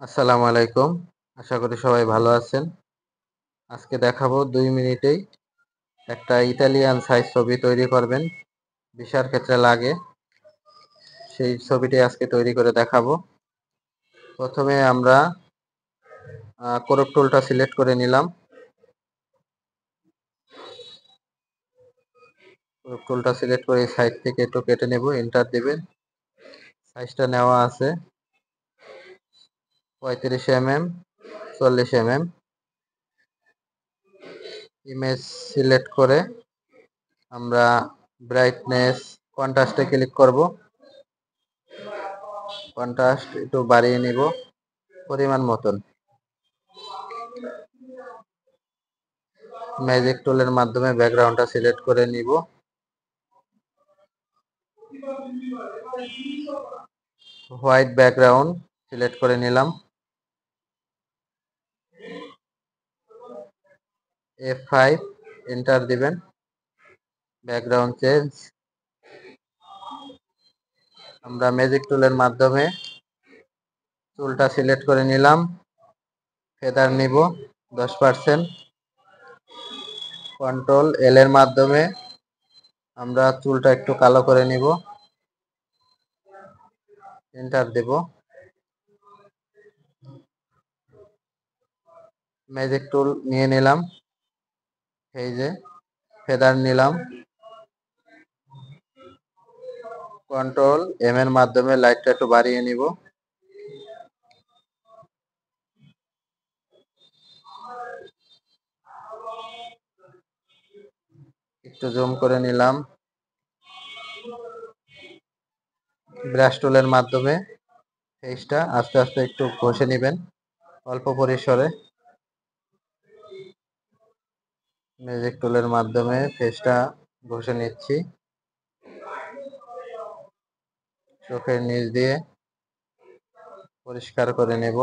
আসসালামু আলাইকুম। আশা করি সবাই ভালো আছেন। আজকে দেখাবো ২ মিনিটেই একটা ইতালিয়ান সাইজ ছবি তৈরি করবেন। ভিসার ক্ষেত্রে লাগে। সেই ছবিটি আজকে তৈরি করে দেখাবো। প্রথমে আমরা ক্রপ টুলটা সিলেক্ট করে নিলাম। ক্রপ টুলটা সিলেক্ট করে সাইড থেকে একটু কেটে নেব, এন্টার দিবেন। সাইজটা নেওয়া আছে 35 mm, 40 mm। ইমেজ সিলেক্ট করে আমরা ব্রাইটনেস কন্ট্রাস্টে ক্লিক করব। কন্ট্রাস্ট একটু বাড়িয়ে নিব পরিমাণ মতন। ম্যাজিক টুলের মাধ্যমে ব্যাকগ্রাউন্ডটা সিলেক্ট করে নিব। হোয়াইট ব্যাকগ্রাউন্ড সিলেক্ট করে নিলাম। F5 এন্টার দিবেন। Background change. আমরা ম্যাজিক টুলের মাধ্যমে চুলটা সিলেক্ট করে নিলাম। ফেদার নিব 10%। কন্ট্রোল এল এর মাধ্যমে আমরা চুলটা একটু কালো করে নিব। এন্টার দেব। ম্যাজিক টুল নিয়ে নিলাম। এই যে ফেদার নিলাম। কন্ট্রোল এম এর মাধ্যমে লাইটটা একটু বাড়িয়ে নিব। একটু জুম করে নিলাম। ব্রাশ টুলের মাধ্যমে ফেসটা আস্তে আস্তে একটু ঘষে নেবেন অল্প পরিসরে। ম্যাজিক টুলের মাধ্যমে ফেসটা ঘষে নিচ্ছি। চোখের নিচ দিয়ে পরিষ্কার করে নেব।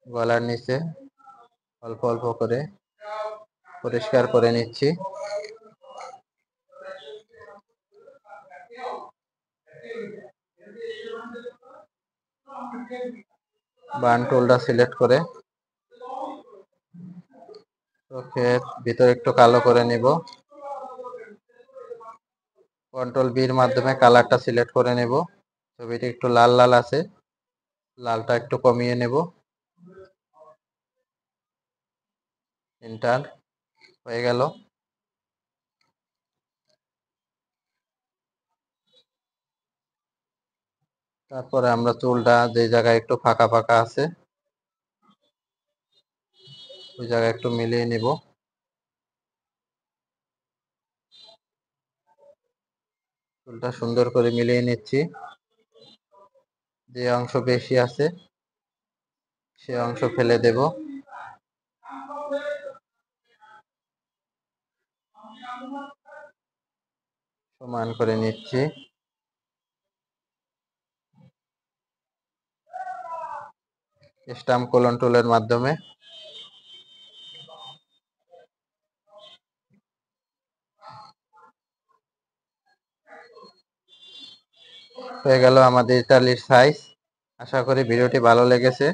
গলার নিচে অল্প অল্প করে পরিষ্কার করে নিচ্ছি। বার্ন টুলটা সিলেক্ট করে চোখের ভিতরে একটু কালো করে নেব। কন্ট্রোল বির মাধ্যমে কালারটা সিলেক্ট করে নেব। ছবিটি একটু লাল লাল আছে, লালটা একটু কমিয়ে নেব। এন্টার হয়ে গেল। তারপরে আমরা চুলটা যে জায়গায় একটু ফাঁকা ফাঁকা আছে ওই জায়গায় একটু মিলিয়ে নেব। চুলটা সুন্দর করে মিলিয়ে নিচ্ছি। যে অংশ বেশি আছে সে অংশ ফেলে দেব। সমান করে নিচ্ছি। স্ট্যাম্প কোলন টুলের মাধ্যমে হয়ে গেল আমাদের ইতালির সাইজ। আশা করি ভিডিওটি ভালো লেগেছে।